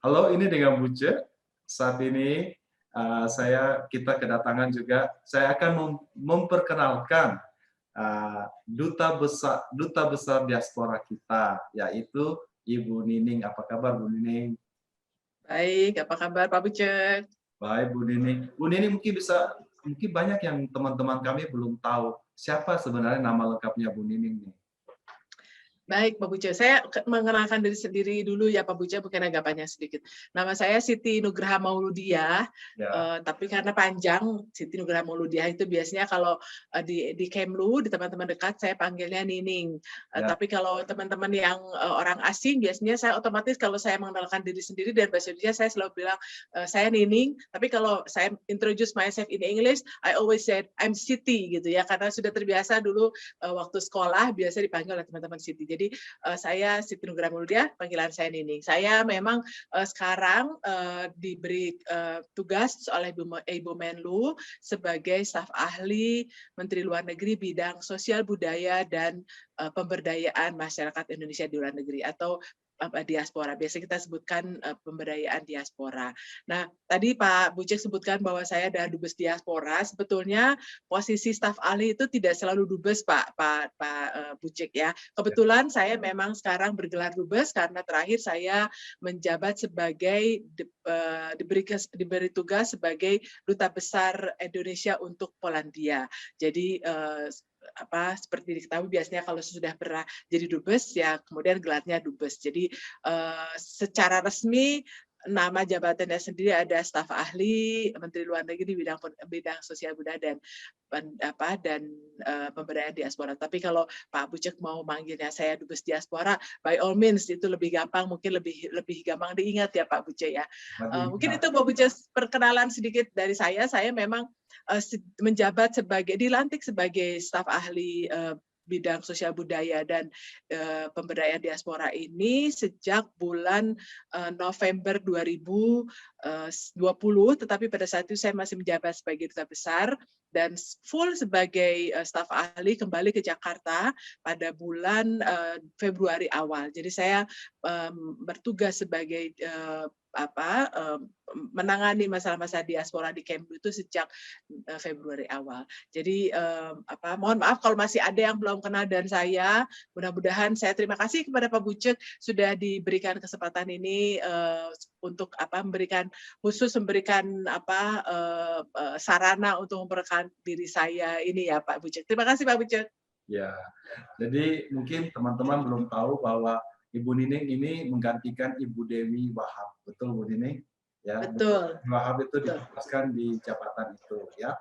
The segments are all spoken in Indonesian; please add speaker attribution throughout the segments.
Speaker 1: Halo, ini dengan Buce. Saat ini kita kedatangan juga. Saya akan memperkenalkan duta besar diaspora kita, yaitu Ibu Nining. Apa kabar, Bu Nining?
Speaker 2: Baik, apa kabar Pak Bucek?
Speaker 1: Baik, Bu Nining. Bu Nining mungkin banyak yang teman-teman kami belum tahu siapa sebenarnya nama lengkapnya Bu Nining nih.
Speaker 2: Baik, Pak Buce. Saya mengenalkan diri sendiri dulu ya, Pak Buce, mungkin agak panjang sedikit. Nama saya Siti Nugraha Mauludiah,
Speaker 1: Ya,
Speaker 2: tapi karena panjang, Siti Nugraha Mauludiah itu biasanya kalau di Kemlu, di teman-teman dekat, saya panggilnya Nining.
Speaker 1: ya.
Speaker 2: Tapi kalau teman-teman yang orang asing, biasanya saya otomatis kalau saya mengenalkan diri sendiri dan bahasa Indonesia, saya selalu bilang, saya Nining. Tapi kalau saya introduce myself in English, I always said, I'm Siti, gitu ya. Karena sudah terbiasa dulu waktu sekolah, biasa dipanggil oleh teman-teman Siti. Jadi saya Siti Nugraha Mauludiah, panggilan saya Nining. Saya memang sekarang diberi tugas oleh Ibu Menlu sebagai staf ahli Menteri Luar Negeri bidang sosial budaya dan pemberdayaan masyarakat Indonesia di luar negeri atau diaspora. Biasa kita sebutkan pemberdayaan diaspora. Nah, tadi Pak Bucek sebutkan bahwa saya adalah dubes diaspora. Sebetulnya posisi staf ahli itu tidak selalu dubes, Pak Bucek ya. Kebetulan saya memang sekarang bergelar dubes karena terakhir saya menjabat sebagai diberi tugas sebagai duta besar Indonesia untuk Polandia. Jadi seperti diketahui biasanya kalau sudah pernah jadi dubes ya kemudian gelarnya dubes. Jadi secara resmi nama jabatannya sendiri ada staf ahli Menteri Luar Negeri di bidang sosial budaya dan pemberdayaan diaspora. Tapi kalau Pak Bucek mau manggilnya saya dubes diaspora, by all means itu lebih gampang, mungkin lebih gampang diingat ya Pak Bucek ya. Mungkin itu Pak Bucek perkenalan sedikit dari saya. Saya memang menjabat dilantik sebagai staf ahli bidang sosial budaya dan pemberdayaan diaspora ini sejak bulan November 2020, tetapi pada saat itu saya masih menjabat sebagai duta besar dan full sebagai staf ahli kembali ke Jakarta pada bulan Februari awal. Jadi saya bertugas sebagai menangani masalah-masalah diaspora di Kemlu itu sejak Februari awal. Jadi mohon maaf kalau masih ada yang belum kenal dan saya. Mudah-mudahan saya terima kasih kepada Pak Bucek sudah diberikan kesempatan ini untuk memberikan sarana untuk memperkenalkan diri saya ini ya Pak Bucek. Terima kasih Pak Bucek.
Speaker 1: Ya, jadi mungkin teman-teman belum tahu bahwa Ibu Nining ini menggantikan Ibu Dewi Wahab, betul Bu Nining? Ya,
Speaker 2: betul.
Speaker 1: Wahab itu ditugaskan di jabatan itu, ya.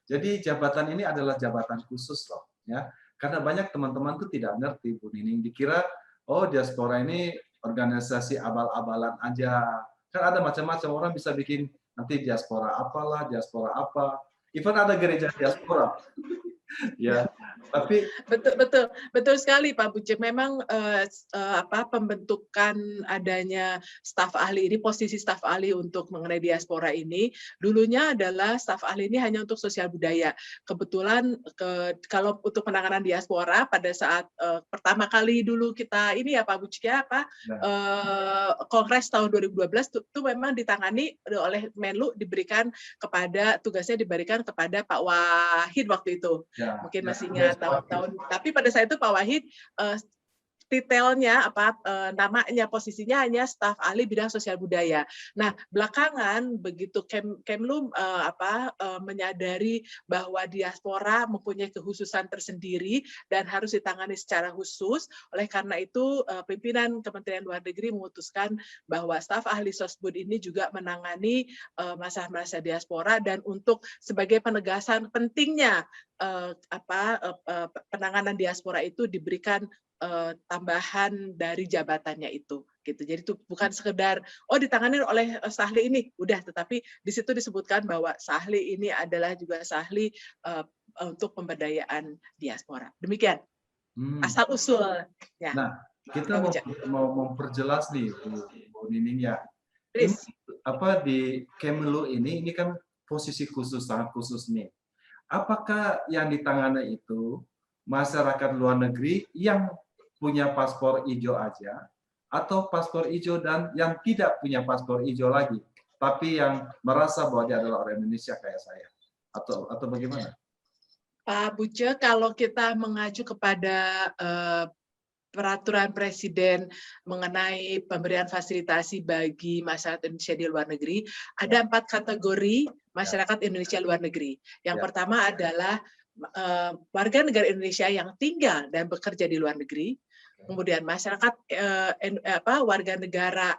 Speaker 1: Jadi jabatan ini adalah jabatan khusus loh, ya. Karena banyak teman-teman tuh tidak ngerti Bu Nining, dikira oh diaspora ini organisasi abal-abalan aja. Kan ada macam-macam orang bisa bikin nanti diaspora apalah, diaspora apa. Even ada gereja diaspora. Ya, tapi
Speaker 2: betul sekali Pak Bucek. Memang pembentukan adanya staf ahli ini, posisi staf ahli untuk mengenai diaspora ini dulunya adalah staf ahli ini hanya untuk sosial budaya. Kebetulan kalau untuk penanganan diaspora pada saat pertama kali dulu kita ini ya Pak Bucek ya Kongres tahun 2012 itu memang ditangani oleh Menlu, tugasnya diberikan kepada Pak Wahid waktu itu. Ya, mungkin masih ingat tahun. Tapi pada saat itu Pak Wahid detailnya namanya posisinya hanya staf ahli bidang sosial budaya. Nah, belakangan begitu Kemlu menyadari bahwa diaspora mempunyai kekhususan tersendiri dan harus ditangani secara khusus. Oleh karena itu pimpinan Kementerian Luar Negeri memutuskan bahwa staf ahli Sosbud ini juga menangani masalah-masalah diaspora dan untuk sebagai penegasan pentingnya penanganan diaspora itu diberikan tambahan dari jabatannya itu gitu. Jadi itu bukan sekedar ditangani oleh sahli ini udah, tetapi di situ disebutkan bahwa sahli ini adalah juga sahli untuk pemberdayaan diaspora. Demikian asal usul ya.
Speaker 1: Nah, kita mau memperjelas nih Bu Nining ya. Ini di Kemlu ini kan posisi khusus, sangat khusus nih. Apakah yang ditangani itu masyarakat luar negeri yang punya paspor hijau aja, atau paspor hijau dan yang tidak punya paspor hijau lagi, tapi yang merasa bahwa dia adalah orang Indonesia kayak saya, atau bagaimana?
Speaker 2: Pak Buce, kalau kita mengacu kepada peraturan presiden mengenai pemberian fasilitasi bagi masyarakat Indonesia di luar negeri, ada 4 kategori masyarakat Indonesia luar negeri. Yang pertama adalah warga negara Indonesia yang tinggal dan bekerja di luar negeri. Kemudian masyarakat warga negara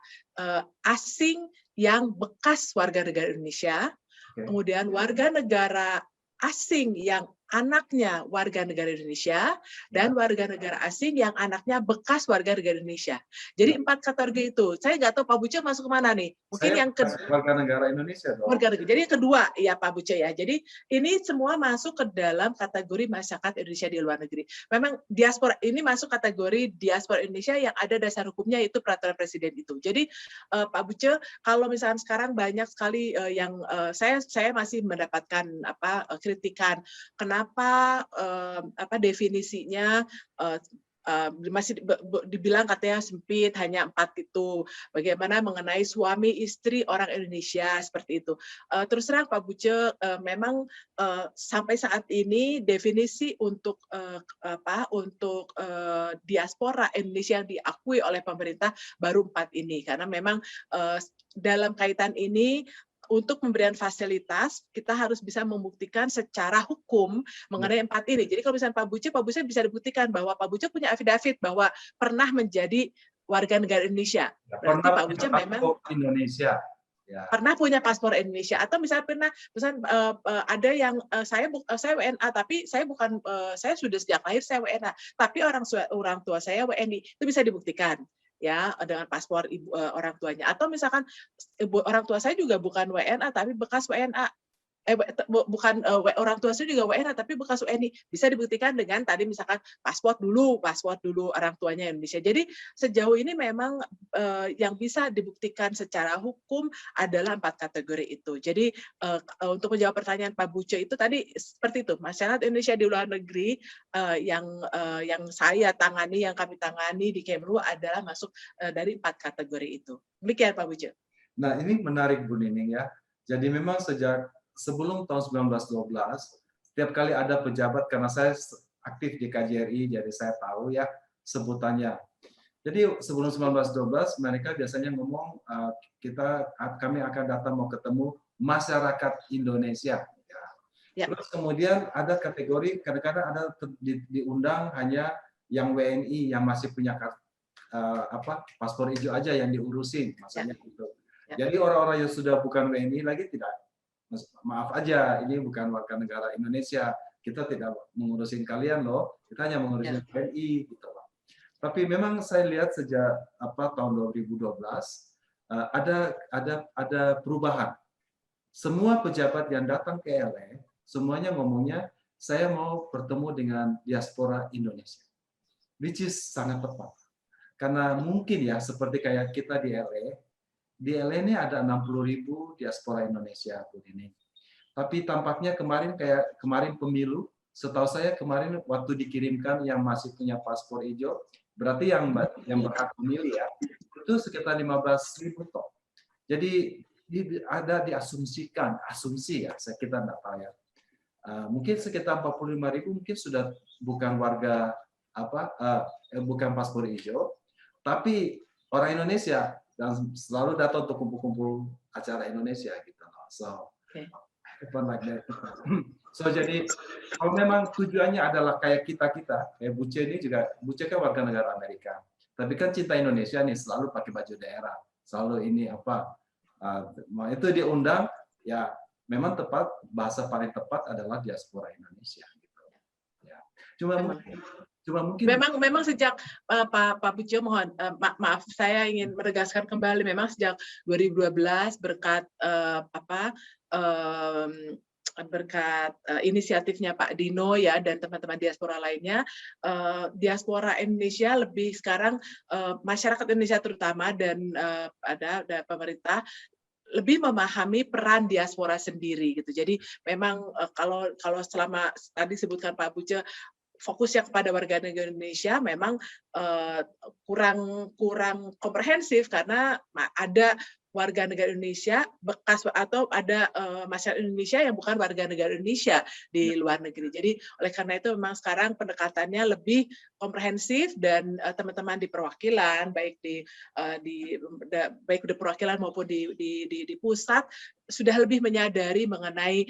Speaker 2: asing yang bekas warga negara Indonesia. Kemudian warga negara asing yang anaknya warga negara Indonesia, dan warga negara asing yang anaknya bekas warga negara Indonesia. Jadi 4 kategori itu. Saya nggak tahu Pak Buce masuk kemana nih. Mungkin
Speaker 1: Saya
Speaker 2: yang
Speaker 1: warga negara Indonesia dong.
Speaker 2: Warga negara. Jadi yang kedua, ya Pak Buce ya. Jadi ini semua masuk ke dalam kategori masyarakat Indonesia di luar negeri. Memang diaspora ini masuk kategori diaspora Indonesia yang ada dasar hukumnya, itu peraturan presiden itu. Jadi Pak Buce, kalau misalnya sekarang banyak sekali yang saya masih mendapatkan kritikan, kenapa definisinya masih dibilang katanya sempit, hanya 4 itu. Bagaimana mengenai suami istri orang Indonesia seperti itu. Terus terang Pak Buce, memang sampai saat ini definisi untuk diaspora Indonesia yang diakui oleh pemerintah baru 4 ini, karena memang dalam kaitan ini untuk pemberian fasilitas, kita harus bisa membuktikan secara hukum mengenai 4 ini. Jadi kalau misalnya Pak Buce bisa dibuktikan bahwa Pak Buce punya afidavit bahwa pernah menjadi warga negara Indonesia. Berarti Pak Buce memang
Speaker 1: Indonesia. Ya.
Speaker 2: Pernah punya paspor Indonesia, atau misalnya ada yang saya WNA, tapi saya sudah sejak lahir saya WNA, tapi orang tua saya WNI, itu bisa dibuktikan ya dengan paspor orang tuanya. Atau misalkan orang tua saya juga bukan WNA tapi bekas WNA. Orang tua saya juga WNA tapi bekas WNI, bisa dibuktikan dengan tadi misalkan paspor dulu orang tuanya Indonesia. Jadi sejauh ini memang yang bisa dibuktikan secara hukum adalah 4 kategori itu. Jadi untuk menjawab pertanyaan Pak Buce itu tadi seperti itu, masyarakat Indonesia di luar negeri yang saya tangani, yang kami tangani di Kemlu adalah masuk dari 4 kategori itu. Demikian Pak Buce.
Speaker 1: Nah ini menarik Bu Nining ya. Jadi memang sejak sebelum tahun 1912, setiap kali ada pejabat, karena saya aktif di KJRI, jadi saya tahu ya sebutannya. Jadi sebelum 1912, mereka biasanya ngomong, kami akan datang mau ketemu masyarakat Indonesia. Ya. Terus kemudian ada kategori, kadang-kadang ada diundang hanya yang WNI, yang masih punya paspor hijau aja yang diurusin, maksudnya gitu. Jadi orang-orang yang sudah bukan WNI lagi tidak, maaf aja, ini bukan warga negara Indonesia, kita tidak mengurusin kalian loh, kita hanya mengurusin WNI gitu loh. Tapi memang saya lihat sejak tahun 2012 ada perubahan. Semua pejabat yang datang ke LA semuanya ngomongnya saya mau bertemu dengan diaspora Indonesia, which is sangat tepat. Karena mungkin ya seperti kayak kita di LA ini ada 60.000 diaspora Indonesia, Bu Nining. Tapi tampaknya kemarin pemilu, setahu saya kemarin waktu dikirimkan yang masih punya paspor hijau, berarti yang berhak memilih ya, itu sekitar 15.000 toh. Jadi ada diasumsikan, asumsi ya, kita tidak tahu ya. Mungkin sekitar 45.000 mungkin sudah bukan warga bukan paspor hijau, tapi orang Indonesia dan selalu datang untuk kumpul-kumpul acara Indonesia gitu. So jadi kalau memang tujuannya adalah kayak kita kayak Buce ini juga, Buce kan warga negara Amerika, tapi kan cinta Indonesia nih, selalu pakai baju daerah, selalu ini itu diundang ya, memang tepat, bahasa paling tepat adalah diaspora Indonesia gitu. Ya. Cuma mungkin
Speaker 2: memang sejak Pak Buce, mohon maaf, saya ingin menegaskan kembali, memang sejak 2012 berkat berkat inisiatifnya Pak Dino ya dan teman-teman diaspora lainnya, diaspora Indonesia lebih sekarang, masyarakat Indonesia terutama dan ada pemerintah lebih memahami peran diaspora sendiri gitu. Jadi memang kalau selama tadi sebutkan Pak Buce, fokusnya kepada warga negara Indonesia memang kurang komprehensif karena ada warga negara Indonesia bekas atau ada masyarakat Indonesia yang bukan warga negara Indonesia di luar negeri. Jadi oleh karena itu memang sekarang pendekatannya lebih komprehensif dan teman-teman di perwakilan baik di perwakilan maupun di pusat sudah lebih menyadari mengenai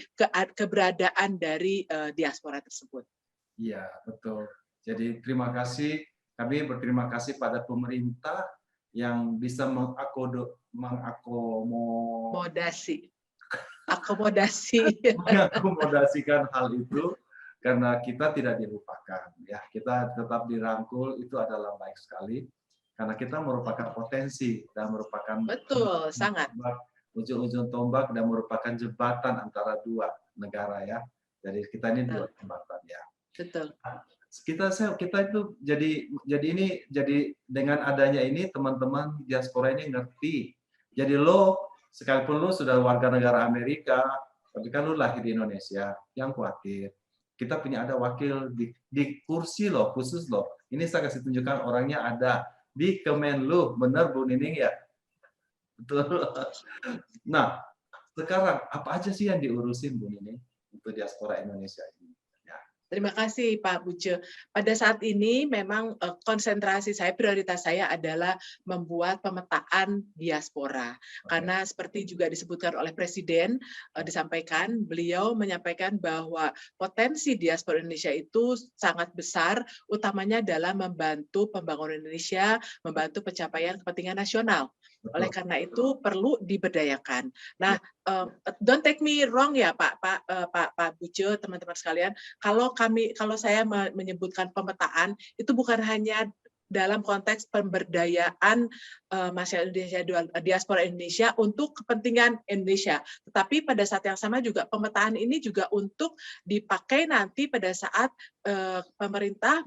Speaker 2: keberadaan dari diaspora tersebut.
Speaker 1: Iya, betul. Jadi terima kasih, kami berterima kasih pada pemerintah yang bisa mengakomodasikan hal itu, karena kita tidak dilupakan. Ya, kita tetap dirangkul, itu adalah baik sekali, karena kita merupakan potensi dan merupakan
Speaker 2: betul sangat
Speaker 1: ujung-ujung tombak dan merupakan jembatan antara dua negara ya. Jadi kita ini dua jembatan ya.
Speaker 2: Betul.
Speaker 1: Kita itu jadi dengan adanya ini teman-teman diaspora ini ngerti. Jadi sekalipun lo sudah warga negara Amerika, tapi kan lo lahir di Indonesia, yang khawatir. Kita punya ada wakil di kursi khusus Ini saya kasih tunjukkan orangnya ada di Kemenlu, benar Bu Nining ya? Betul. Nah, sekarang apa aja sih yang diurusin Bu Nining untuk diaspora Indonesia ini?
Speaker 2: Terima kasih Pak Buce. Pada saat ini memang konsentrasi saya, prioritas saya adalah membuat pemetaan diaspora. Karena seperti juga disebutkan oleh Presiden, disampaikan, beliau menyampaikan bahwa potensi diaspora Indonesia itu sangat besar, utamanya dalam membantu pembangunan Indonesia, membantu pencapaian kepentingan nasional. Oleh karena itu perlu diberdayakan. Nah, don't take me wrong ya Pak Buce, teman-teman sekalian. Kalau saya menyebutkan pemetaan itu bukan hanya dalam konteks pemberdayaan masyarakat Indonesia, diaspora Indonesia untuk kepentingan Indonesia. Tetapi pada saat yang sama juga pemetaan ini juga untuk dipakai nanti pada saat pemerintah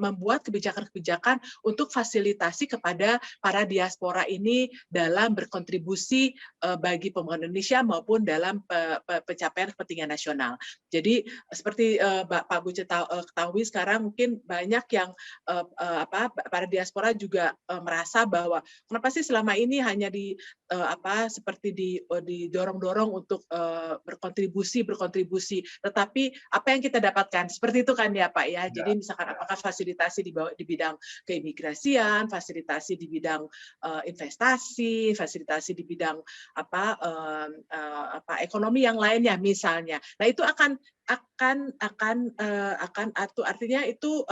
Speaker 2: membuat kebijakan-kebijakan untuk fasilitasi kepada para diaspora ini dalam berkontribusi bagi pembangunan Indonesia maupun dalam pencapaian kepentingan nasional. Jadi seperti Pak Buce ketahui sekarang mungkin banyak yang para diaspora juga merasa bahwa kenapa sih selama ini hanya seperti didorong-dorong untuk berkontribusi, tetapi apa yang kita dapatkan seperti itu kan ya Pak ya. Jadi misalkan apakah fasilitasi di bidang keimigrasian, fasilitasi di bidang investasi, fasilitasi di bidang ekonomi yang lainnya misalnya. Nah itu akan artinya itu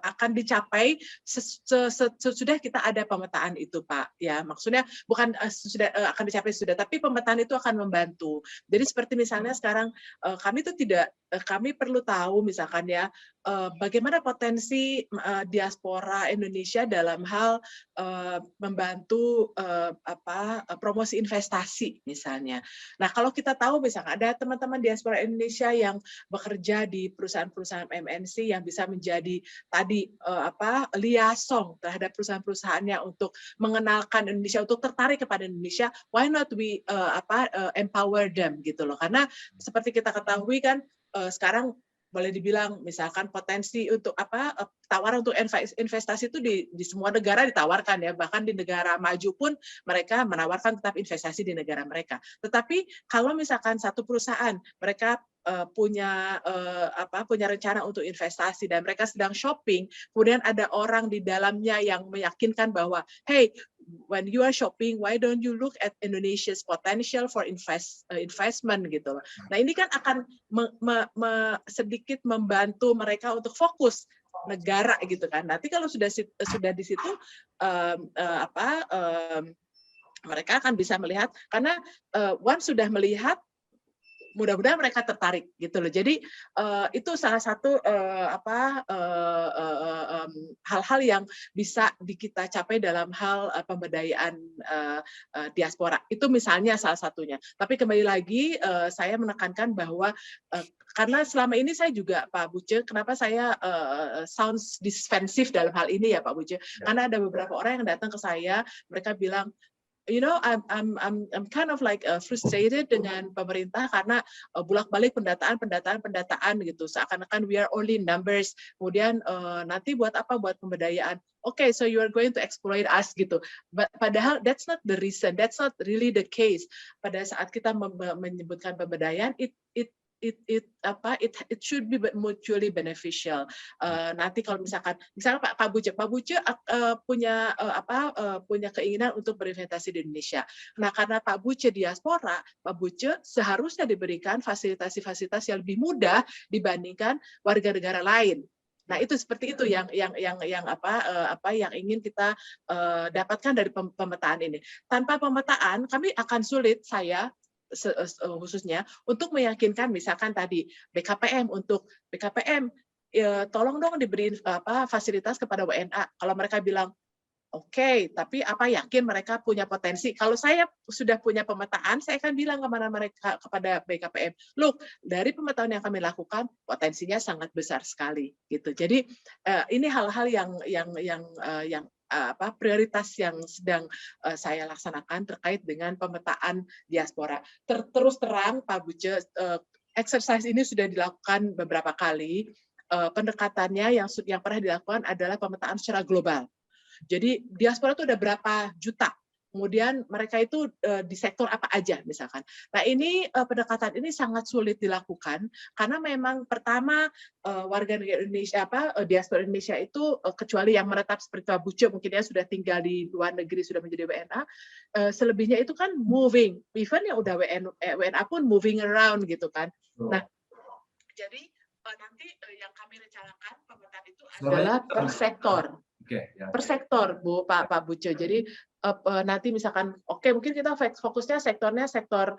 Speaker 2: akan dicapai sesudah kita ada pemetaan itu Pak ya, maksudnya bukan sudah akan dicapai sudah, tapi pemetaan itu akan membantu. Jadi seperti misalnya sekarang kami perlu tahu misalkan ya bagaimana potensi diaspora Indonesia dalam hal membantu promosi investasi misalnya. Nah kalau kita tahu misalkan ada teman-teman diaspora Indonesia yang bekerja di perusahaan-perusahaan MNC yang bisa menjadi tadi liaison terhadap perusahaan-perusahaannya untuk mengenalkan Indonesia, untuk tertarik kepada Indonesia, why not we empower them gitu loh. Karena seperti kita ketahui kan sekarang boleh dibilang misalkan potensi untuk tawaran untuk investasi itu di semua negara ditawarkan ya, bahkan di negara maju pun mereka menawarkan tetap investasi di negara mereka. Tetapi kalau misalkan satu perusahaan mereka punya rencana untuk investasi dan mereka sedang shopping, kemudian ada orang di dalamnya yang meyakinkan bahwa hey, when you are shopping, why don't you look at Indonesia's potential for investment gitu loh. Nah ini kan akan sedikit membantu mereka untuk fokus negara gitu kan. Nanti kalau sudah di situ mereka akan bisa melihat, karena once sudah melihat mudah-mudahan mereka tertarik gitu loh. Jadi itu salah satu hal-hal yang bisa kita capai dalam hal pemberdayaan diaspora. Itu misalnya salah satunya. Tapi kembali lagi saya menekankan bahwa karena selama ini saya juga Pak Buce, kenapa saya sounds defensive dalam hal ini ya Pak Buce? Karena ada beberapa orang yang datang ke saya, mereka bilang, I'm kind of like frustrated dengan pemerintah karena bolak-balik pendataan gitu. Seakan-akan we are only numbers. Kemudian nanti buat apa? Buat pemberdayaan. Okay, so you are going to exploit us gitu. Padahal that's not the reason. That's not really the case. Pada saat kita menyebutkan pemberdayaan, it should be mutually beneficial. Nanti kalau misalkan Pak Buce punya keinginan untuk berinvestasi di Indonesia. Nah, karena Pak Buce diaspora, Pak Buce seharusnya diberikan fasilitas yang lebih mudah dibandingkan warga negara lain. Nah, itu seperti itu yang ingin kita dapatkan dari pemetaan ini. Tanpa pemetaan, kami akan sulit, saya khususnya untuk meyakinkan misalkan tadi BKPM tolong dong diberi fasilitas kepada WNA. Kalau mereka bilang oke, tapi apa yakin mereka punya potensi? Kalau saya sudah punya pemetaan, saya akan bilang kepada BKPM, look, dari pemetaan yang kami lakukan potensinya sangat besar sekali gitu. Jadi ini hal-hal yang prioritas yang sedang saya laksanakan terkait dengan pemetaan diaspora. Terus terang, Pak Buce, exercise ini sudah dilakukan beberapa kali. Pendekatannya yang pernah dilakukan adalah pemetaan secara global. Jadi diaspora itu ada berapa juta. Kemudian mereka itu di sektor apa aja misalkan. Nah, ini pendekatan ini sangat sulit dilakukan karena memang pertama warga negara Indonesia diaspora Indonesia itu kecuali yang menetap seperti Pak Buce mungkin ya sudah tinggal di luar negeri sudah menjadi WNA, selebihnya itu kan moving. Even yang udah WNA pun moving around gitu kan. Nah, jadi nanti yang kami rencanakan pemetaan itu adalah per sektor. Per sektor, Pak Buce. Jadi nanti misalkan, mungkin kita fokusnya sektornya sektor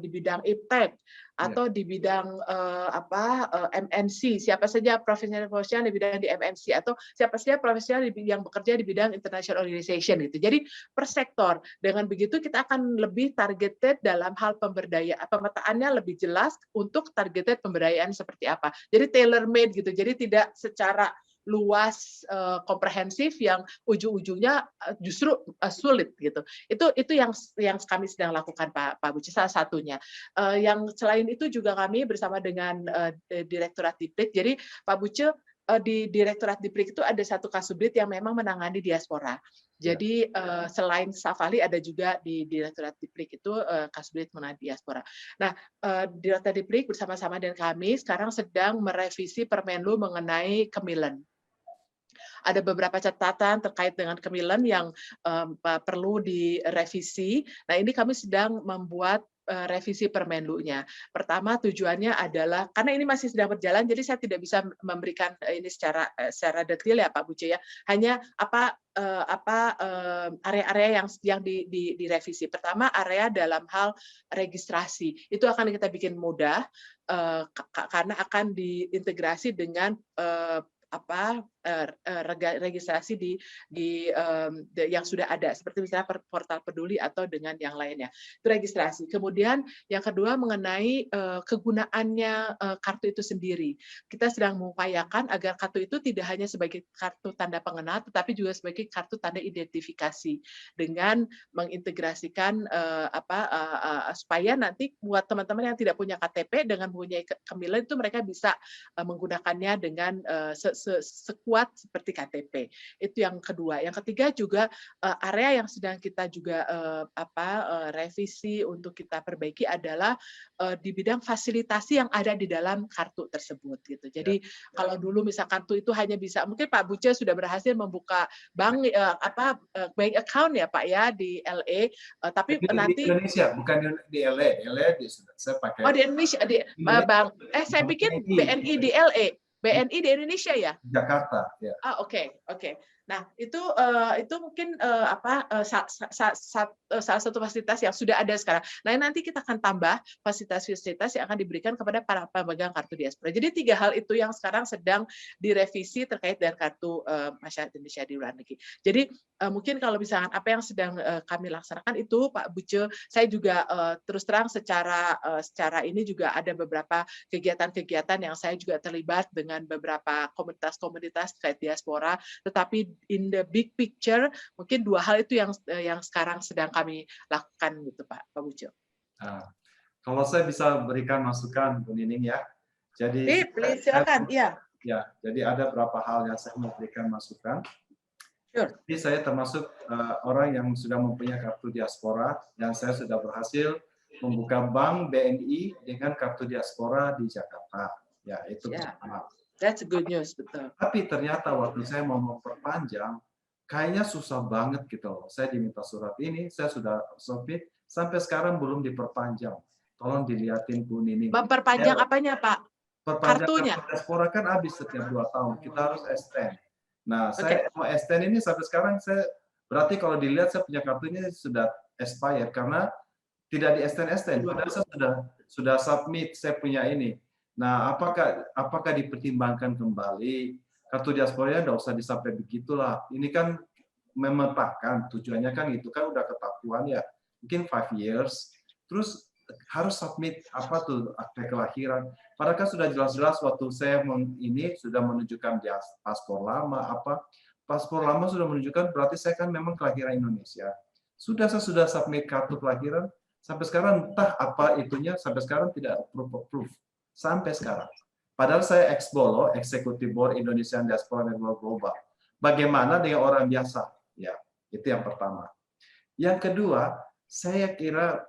Speaker 2: di bidang iptek atau di bidang MNC, siapa saja profesional di bidang di MNC atau siapa saja profesional yang bekerja di bidang international organization gitu. Jadi per sektor. Dengan begitu kita akan lebih targeted dalam hal pemberdayaan, pemetaannya lebih jelas untuk targeted pemberdayaan seperti apa. Jadi tailor made gitu. Jadi tidak secara luas komprehensif yang ujung-ujungnya justru sulit gitu. Itu yang kami sedang lakukan Pak Buce, salah satunya. Yang selain itu juga kami bersama dengan Direktorat Diprik. Jadi Pak Buce di Direktorat Diprik itu ada satu kasubdit yang memang menangani diaspora. Jadi selain staf ahli ada juga di Direktorat Diprik itu kasubdit menangani diaspora. Nah, Direktorat Diprik bersama-sama dengan kami sekarang sedang merevisi Permenlu mengenai Kemilen. Ada beberapa catatan terkait dengan Kemilen yang perlu direvisi. Nah, ini kami sedang membuat revisi Permenlu-nya. Pertama tujuannya adalah karena ini masih sedang berjalan, jadi saya tidak bisa memberikan ini secara detail ya Pak Buce ya. Hanya area-area yang direvisi. Pertama area dalam hal registrasi itu akan kita bikin mudah karena akan diintegrasi dengan registrasi yang sudah ada seperti misalnya portal peduli atau dengan yang lainnya itu registrasi. Kemudian yang kedua mengenai kegunaannya kartu itu sendiri, kita sedang mengupayakan agar kartu itu tidak hanya sebagai kartu tanda pengenal tetapi juga sebagai kartu tanda identifikasi dengan mengintegrasikan supaya nanti buat teman-teman yang tidak punya KTP dengan mempunyai Kemilen itu mereka bisa menggunakannya dengan sekuat seperti KTP. Itu yang kedua. Yang ketiga juga area yang sedang kita juga revisi untuk kita perbaiki adalah di bidang fasilitasi yang ada di dalam kartu tersebut gitu. Jadi kalau dulu misalkan kartu itu hanya bisa, mungkin Pak Buce sudah berhasil membuka bank bank account ya Pak ya di LA, tapi nanti
Speaker 1: di Indonesia bukan di LA. Di LA saya pakai.
Speaker 2: Oh di Indonesia di bank. Saya pikir BNI di LA. BNI di Indonesia ya?
Speaker 1: Jakarta, ya.
Speaker 2: Oke. Nah, itu mungkin salah satu fasilitas yang sudah ada sekarang. Nah, nanti kita akan tambah fasilitas-fasilitas yang akan diberikan kepada para pemegang kartu diaspora. Jadi 3 hal itu yang sekarang sedang direvisi terkait dengan kartu masyarakat Indonesia di luar negeri. Jadi mungkin kalau misalkan apa yang sedang kami laksanakan itu Pak Buce, saya juga terus terang secara ini juga ada beberapa kegiatan-kegiatan yang saya juga terlibat dengan beberapa komunitas-komunitas terkait diaspora, tetapi in the big picture mungkin dua hal itu yang sekarang sedang kami lakukan gitu Pak Bujo.
Speaker 1: Nah, kalau saya bisa berikan masukan Bu Nining ya. Jadi
Speaker 2: Please silakan. Iya.
Speaker 1: ya, jadi ada beberapa hal yang saya mau berikan masukan.
Speaker 2: Sure.
Speaker 1: Jadi saya termasuk orang yang sudah mempunyai kartu diaspora dan saya sudah berhasil membuka bank BNI dengan kartu diaspora di Jakarta. Ya, itu pertama.
Speaker 2: That's good news, betul.
Speaker 1: Tapi ternyata waktu saya mau memperpanjang, kayaknya susah banget gitu loh. Saya diminta surat ini, saya sudah submit, sampai sekarang belum diperpanjang. Tolong dilihatin Bu Nining.
Speaker 2: Memperpanjang apanya Pak?
Speaker 1: Perpanjang
Speaker 2: Kartunya?
Speaker 1: kartu diaspora kan habis setiap 2 tahun. Kita harus extend. Nah, saya mau extend ini sampai sekarang berarti kalau dilihat saya punya kartunya sudah expired karena tidak di extend. Padahal saya sudah submit, saya punya ini. Nah, apakah dipertimbangkan kembali kartu diasporanya tidak usah disampai begitulah. Ini kan memetakan tujuannya kan itu kan udah ketahuan ya. Mungkin 5 years. Terus harus submit apa tuh akte kelahiran. Padahal kan sudah jelas-jelas waktu saya ini sudah menunjukkan paspor lama paspor lama sudah menunjukkan berarti saya kan memang kelahiran Indonesia. Saya sudah submit kartu kelahiran sampai sekarang entah apa itunya sampai sekarang tidak approve sampai sekarang. Padahal saya ex-BOLO, Executive Board Indonesian Diaspora Network Global. Bagaimana dengan orang biasa? Ya, itu yang pertama. Yang kedua, saya kira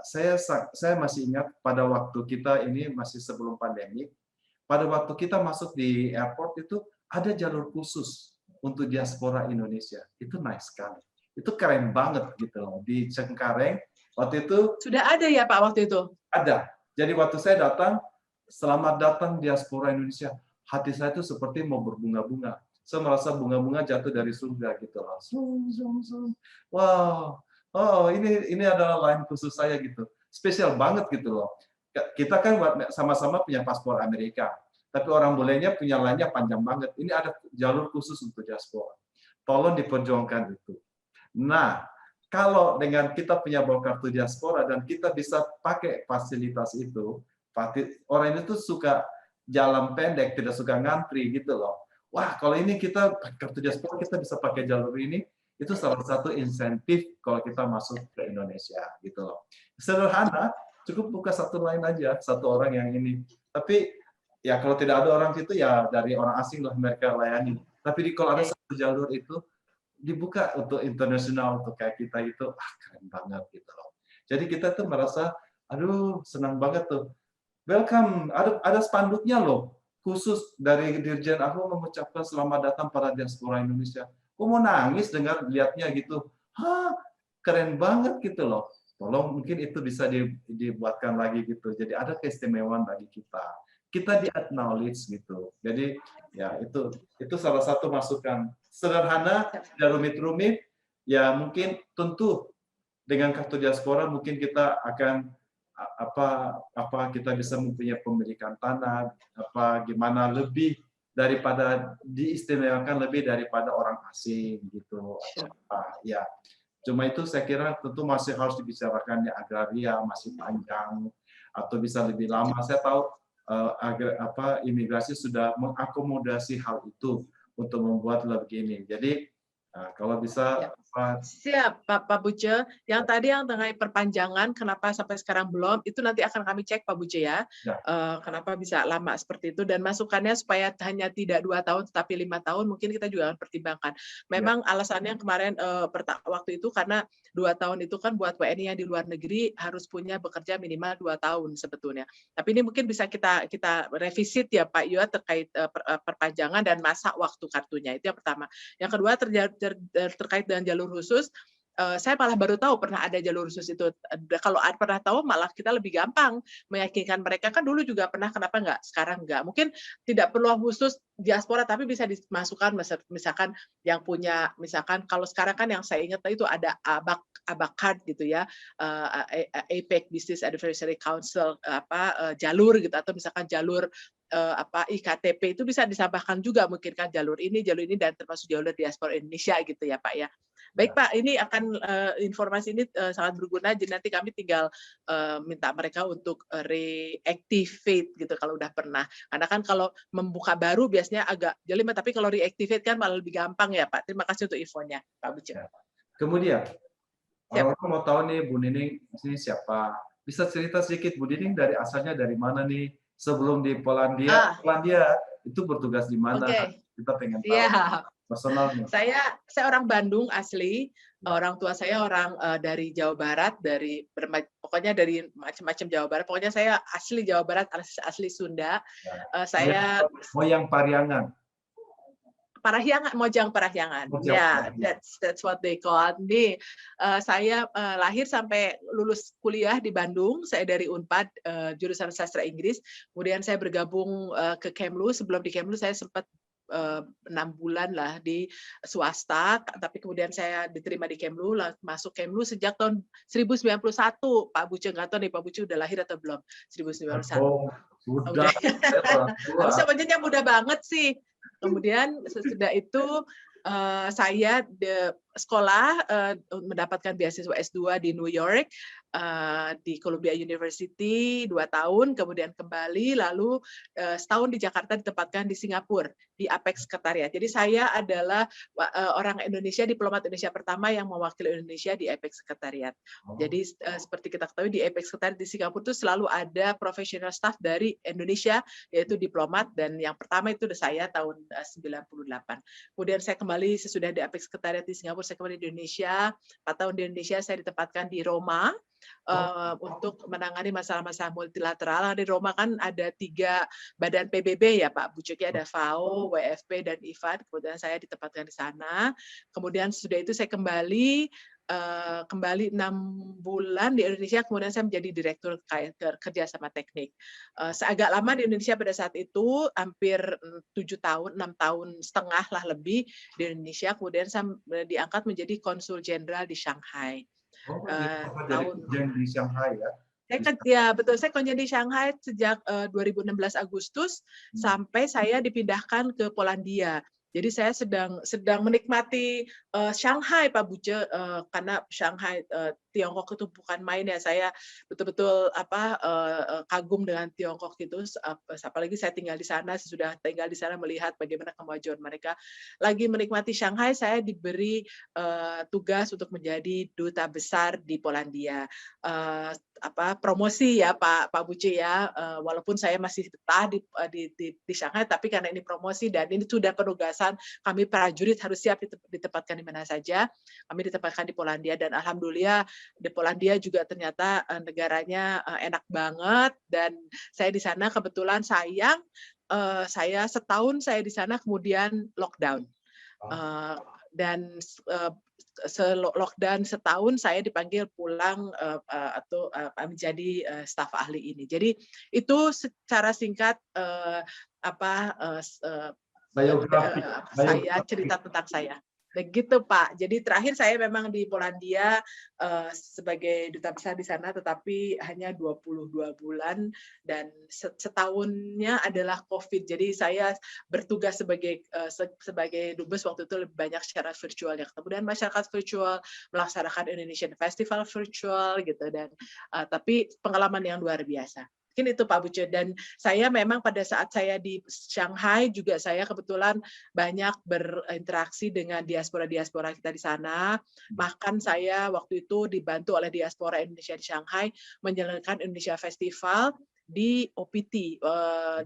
Speaker 1: saya masih ingat pada waktu kita ini masih sebelum pandemi, pada waktu kita masuk di airport itu ada jalur khusus untuk diaspora Indonesia. Itu nice sekali. Itu keren banget gitu loh. Di Cengkareng waktu itu
Speaker 2: sudah ada ya Pak waktu itu?
Speaker 1: Ada. Jadi waktu saya datang, selamat datang diaspora Indonesia. Hati saya itu seperti mau berbunga-bunga. Saya merasa bunga-bunga jatuh dari surga gitu loh. Wow. Oh, ini adalah line khusus saya gitu. Spesial banget gitu loh. Kita kan sama-sama punya paspor Amerika, tapi orang bolehnya punya line-nya panjang banget. Ini ada jalur khusus untuk diaspora. Tolong diperjuangkan itu. Nah, kalau dengan kita punya bawa kartu diaspora dan kita bisa pakai fasilitas itu, orang itu suka jalan pendek, tidak suka ngantri gitu loh. Wah, kalau ini kita kartu diaspora kita bisa pakai jalur ini, itu salah satu insentif kalau kita masuk ke Indonesia gitu loh. Sederhana, cukup buka satu line aja, satu orang yang ini. Tapi ya kalau tidak ada orang situ ya dari orang asing lah mereka layani. Tapi kalau ada satu jalur itu dibuka untuk internasional untuk kayak kita itu keren banget gitu loh. Jadi kita tuh merasa aduh senang banget tuh. Welcome, ada spanduknya loh. Khusus dari Dirjen aku mengucapkan selamat datang para diaspora Indonesia. Aku mau nangis dengar lihatnya gitu. Keren banget gitu loh. Tolong mungkin itu bisa dibuatkan lagi gitu. Jadi ada keistimewaan bagi kita. Kita di-acknowledge gitu. Jadi ya itu salah satu masukan. Sederhana, tidak rumit-rumit. Ya mungkin tentu dengan kartu diaspora mungkin kita akan kita bisa mempunyai pemilikan tanah, gimana lebih daripada diistimewakan lebih daripada orang asing gitu. Ya, cuma itu saya kira tentu masih harus dibicarakan ya agraria masih panjang atau bisa lebih lama. Saya tahu imigrasi sudah mengakomodasi hal itu untuk membuat lebih begini. Jadi kalau bisa
Speaker 2: siap Pak Buce. Yang tadi yang tengah perpanjangan kenapa sampai sekarang belum itu nanti akan kami cek Pak Buce ya. Kenapa bisa lama seperti itu dan masukannya supaya hanya tidak 2 tahun tetapi 5 tahun mungkin kita juga akan pertimbangkan. Memang alasannya kemarin waktu itu karena 2 tahun itu kan buat WNI yang di luar negeri harus punya bekerja minimal 2 tahun sebetulnya. Tapi ini mungkin bisa kita revisit ya Pak Yua terkait perpanjangan dan masa waktu kartunya. Itu yang pertama. Yang kedua terkait dengan jalur khusus, saya malah baru tahu pernah ada jalur khusus itu. Kalau pernah tahu malah kita lebih gampang meyakinkan mereka kan dulu juga pernah, kenapa enggak sekarang enggak. Mungkin tidak perlu khusus diaspora tapi bisa dimasukkan misalkan yang punya misalkan kalau sekarang kan yang saya ingat itu ada ABACAD gitu ya, APEC Business Advisory Council jalur gitu atau misalkan jalur IKTP itu bisa disambahkan juga mungkin kan jalur ini dan termasuk jalur diaspora Indonesia gitu ya Pak ya. Baik Pak, ini akan informasi ini sangat berguna, jadi nanti kami tinggal minta mereka untuk reactivate gitu kalau udah pernah. Karena kan kalau membuka baru biasanya agak jelimet, tapi kalau reactivate kan malah lebih gampang ya Pak. Terima kasih untuk infonya Pak Buce.
Speaker 1: Kemudian orang-orang mau tahu nih Bu Nining ini siapa? Bisa cerita sedikit Bu Nining dari asalnya dari mana nih? Sebelum di Polandia, Polandia itu bertugas di mana? Kita pengen tahu.
Speaker 2: Iya.
Speaker 1: Personalnya.
Speaker 2: Saya orang Bandung asli, orang tua saya orang dari Jawa Barat, pokoknya dari macam-macam Jawa Barat. Pokoknya saya asli Jawa Barat, asli Sunda. Saya
Speaker 1: Moyang Parahyangan.
Speaker 2: Mojang Parahyangan. Ya, that's what they call. Nih, saya lahir sampai lulus kuliah di Bandung. Saya dari Unpad, jurusan sastra Inggris. Kemudian saya bergabung ke Kemlu. Sebelum di Kemlu saya sempat 6 bulan lah di swasta, tapi kemudian saya diterima di Kemlu, masuk Kemlu sejak tahun 1991. Pak Buce nggak tahu nih Pak Buce udah lahir atau belum? 1991.
Speaker 1: Oh, sudah.
Speaker 2: Harusnya bacanya mudah banget sih. Kemudian sesudah itu saya sekolah mendapatkan beasiswa S2 di New York, di Columbia University 2 tahun, kemudian kembali, lalu setahun di Jakarta ditempatkan di Singapura, di Apex Sekretariat. Jadi saya adalah orang Indonesia, diplomat Indonesia pertama yang mewakili Indonesia di Apex Sekretariat. Jadi seperti kita ketahui di Apex Sekretariat di Singapura itu selalu ada professional staff dari Indonesia, yaitu diplomat, dan yang pertama itu saya tahun 98. Kemudian saya kembali sesudah di Apex Sekretariat di Singapura, saya kembali di Indonesia. 4 tahun di Indonesia, saya ditempatkan di Roma untuk menangani masalah-masalah multilateral. Di Roma kan ada 3 badan PBB ya Pak Bucuki, ada FAO, WFP, dan IFAD. Kemudian saya ditempatkan di sana. Kemudian sudah itu saya kembali 6 bulan di Indonesia, kemudian saya menjadi direktur kerjasama teknik. Agak lama di Indonesia pada saat itu, hampir 7 tahun, 6 tahun setengah lah lebih di Indonesia. Kemudian saya diangkat menjadi konsul jenderal di Shanghai.
Speaker 1: Di Shanghai ya?
Speaker 2: Ya betul, saya kerja di Shanghai sejak 2016 Agustus sampai saya dipindahkan ke Polandia. Jadi saya sedang menikmati Shanghai Pak Buce, karena Shanghai Tiongkok itu bukan main ya. Saya betul-betul kagum dengan Tiongkok itu, apalagi saya tinggal di sana, sudah tinggal di sana melihat bagaimana kemajuan mereka. Lagi menikmati Shanghai, saya diberi tugas untuk menjadi duta besar di Polandia. Promosi ya Pak Buce ya, walaupun saya masih betah di Shanghai, tapi karena ini promosi dan ini sudah penugasan kami prajurit harus siap ditempatkan di mana saja. Kami ditempatkan di Polandia, dan alhamdulillah di Polandia juga ternyata negaranya enak banget, dan saya di sana kebetulan saya setahun saya di sana kemudian lockdown. Dan lockdown setahun saya dipanggil pulang atau menjadi staf ahli ini. Jadi itu secara singkat
Speaker 1: biografi.
Speaker 2: Saya cerita tentang saya. Begitu Pak. Jadi terakhir saya memang di Polandia sebagai duta besar di sana, tetapi hanya 22 bulan, dan setahunnya adalah COVID. Jadi saya bertugas sebagai dubes waktu itu lebih banyak secara virtual ya, kemudian masyarakat virtual, melaksanakan Indonesian Festival virtual gitu, dan tapi pengalaman yang luar biasa. Mungkin itu Pak Buce, dan saya memang pada saat saya di Shanghai juga saya kebetulan banyak berinteraksi dengan diaspora kita di sana. Bahkan saya waktu itu dibantu oleh diaspora Indonesia di Shanghai menjalankan Indonesia Festival di OPT,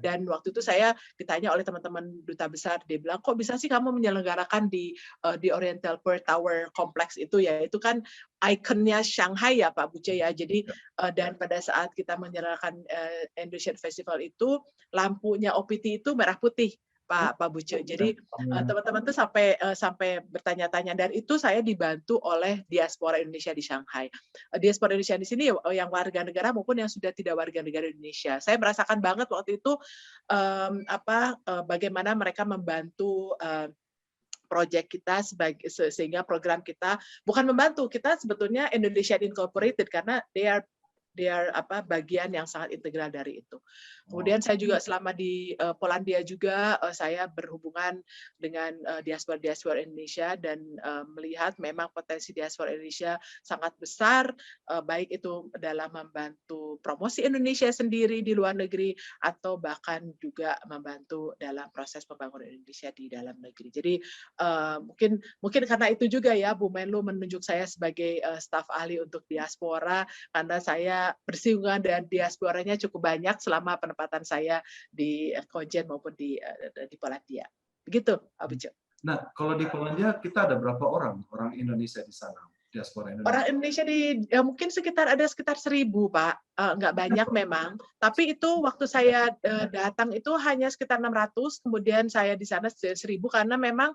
Speaker 2: dan waktu itu saya ditanya oleh teman-teman duta besar, dia bilang, kok bisa sih kamu menyelenggarakan di Oriental Pearl Tower Complex itu ya, itu kan ikonnya Shanghai ya Pak Buce ya. Jadi dan pada saat kita menyelenggarakan Indonesian Festival itu, lampunya OPT itu merah putih Pak Buce. Jadi teman-teman tuh sampai bertanya-tanya, dan itu saya dibantu oleh diaspora Indonesia di Shanghai. Diaspora Indonesia di sini yang warga negara maupun yang sudah tidak warga negara Indonesia. Saya merasakan banget waktu itu bagaimana mereka membantu proyek kita sehingga program kita bukan membantu, kita sebetulnya Indonesian Incorporated karena they are bagian yang sangat integral dari itu. Kemudian saya juga selama di Polandia juga saya berhubungan dengan diaspora Indonesia dan melihat memang potensi diaspora Indonesia sangat besar, baik itu dalam membantu promosi Indonesia sendiri di luar negeri atau bahkan juga membantu dalam proses pembangunan Indonesia di dalam negeri. Jadi mungkin karena itu juga ya Bu Menlu menunjuk saya sebagai staf ahli untuk diaspora, karena saya bersinggungan dengan diasporanya cukup banyak selama penempatan saya di Konjen maupun di Polandia. Begitu, Pak Bujo.
Speaker 1: Nah, kalau di Polandia kita ada berapa orang Indonesia di sana, diaspora Indonesia?
Speaker 2: Orang Indonesia mungkin sekitar 1.000, Pak. Nggak banyak memang, tapi itu waktu saya datang itu hanya sekitar 600, kemudian saya di sana 1.000 karena memang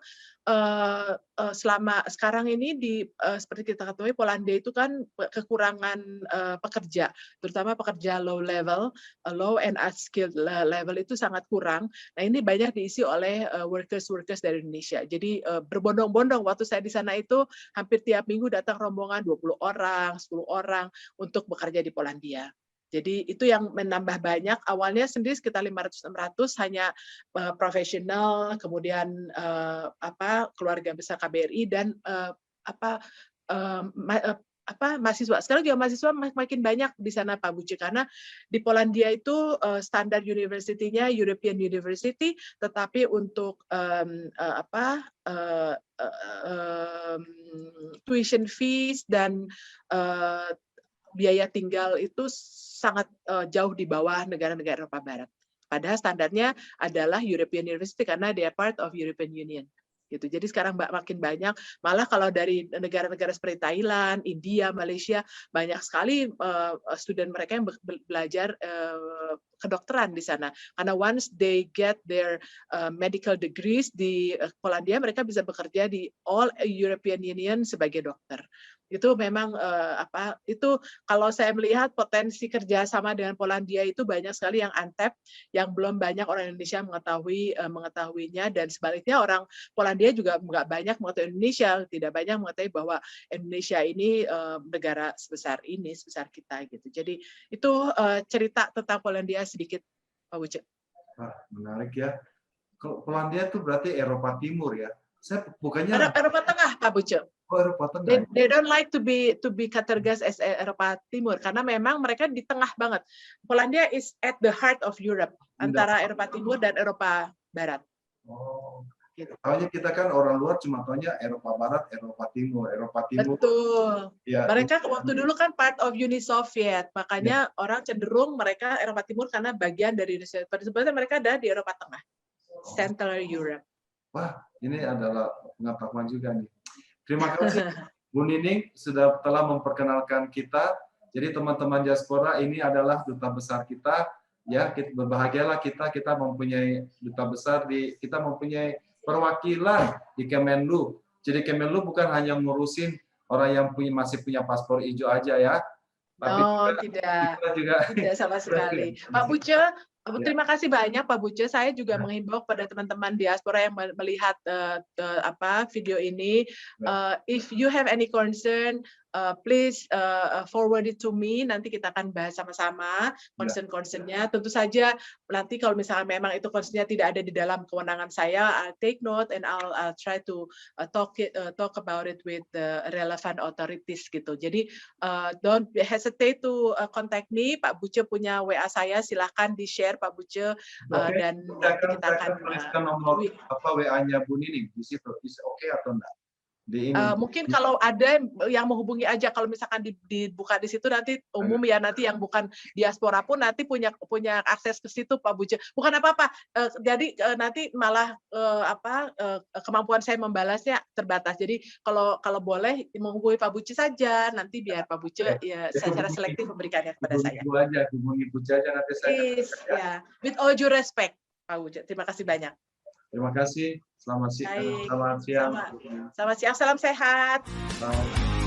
Speaker 2: selama sekarang ini seperti kita ketahui Polandia itu kan kekurangan pekerja, terutama pekerja low and unskilled level itu sangat kurang. Nah ini banyak diisi oleh workers dari Indonesia. Jadi berbondong-bondong waktu saya di sana itu hampir tiap minggu datang rombongan 20 orang, 10 orang untuk bekerja di Polandia. Jadi itu yang menambah banyak. Awalnya sendiri sekitar 500-600 hanya profesional, kemudian keluarga besar KBRI dan mahasiswa. Sekarang juga mahasiswa makin banyak di sana Pak Buci, karena di Polandia itu standar university-nya European University, tetapi untuk tuition fees dan biaya tinggal itu sangat jauh di bawah negara-negara Eropa Barat. Padahal standarnya adalah European University karena they are part of European Union. Gitu. Jadi sekarang makin banyak, malah kalau dari negara-negara seperti Thailand, India, Malaysia, banyak sekali student mereka yang belajar kedokteran di sana. Karena once they get their medical degrees di Polandia, mereka bisa bekerja di all European Union sebagai dokter. Itu memang itu kalau saya melihat potensi kerjasama dengan Polandia itu banyak sekali yang untapped, yang belum banyak orang Indonesia mengetahuinya, dan sebaliknya orang Polandia juga nggak banyak mengetahui Indonesia, tidak banyak mengetahui bahwa Indonesia ini negara sebesar kita gitu. Jadi itu cerita tentang Polandia sedikit, Pak Wuce.
Speaker 1: Menarik ya. Kalau Polandia itu berarti Eropa Timur ya. Saya bukannya
Speaker 2: Eropa Tengah, Pak Buce.
Speaker 1: Eropa Tengah.
Speaker 2: They don't like to be categorized as Eropa Timur karena memang mereka di tengah banget. Polandia is at the heart of Europe, antara Eropa Timur dan Eropa Barat.
Speaker 1: Oh. Gitu. Taunya kita kan orang luar cuma taunya Eropa Barat, Eropa Timur.
Speaker 2: Betul.
Speaker 1: Ya,
Speaker 2: mereka waktu dulu kan part of Uni Soviet, makanya orang cenderung mereka Eropa Timur karena bagian dari Uni Soviet. Sebenarnya mereka ada di Eropa Tengah, Central Europe.
Speaker 1: Wah, ini adalah pengetahuan juga nih. Terima kasih Bu Nining telah memperkenalkan kita. Jadi teman-teman diaspora, ini adalah duta besar kita. Ya, berbahagialah kita mempunyai duta besar kita mempunyai perwakilan di Kemenlu. Jadi Kemenlu bukan hanya ngurusin orang yang masih punya paspor hijau aja ya. Tapi
Speaker 2: tidak sama sekali. Pak Buce, terima kasih banyak Pak Buce. Saya juga menghimbau pada teman-teman diaspora yang melihat video ini, if you have any concern, please forward it to me. Nanti kita akan bahas sama-sama concern-concernnya. Tentu saja nanti kalau misalnya memang itu concernnya tidak ada di dalam kewenangan saya, I'll take note and I'll try to talk about it with the relevant authorities gitu. Jadi don't hesitate to contact me. Pak Buce punya WA saya, silahkan di-share Pak Buce, dan nanti kita akan
Speaker 1: nomor WA-nya Bu Nining di situ. Oke atau enggak?
Speaker 2: Mungkin kalau ada yang menghubungi aja, kalau misalkan dibuka di situ nanti umum ya, nanti yang bukan diaspora pun nanti punya akses ke situ Pak Buce. Bukan apa-apa, jadi nanti malah kemampuan saya membalasnya terbatas. Jadi kalau boleh menghubungi Pak Buce saja, nanti biar Pak Buce ya secara selektif memberikannya kepada saya.
Speaker 1: Hubungi Buce aja nanti saya.
Speaker 2: With all due respect Pak Buce. Terima kasih banyak.
Speaker 1: Terima kasih. Selamat siang.
Speaker 2: Selamat siang. Salam sehat.
Speaker 1: Selamat.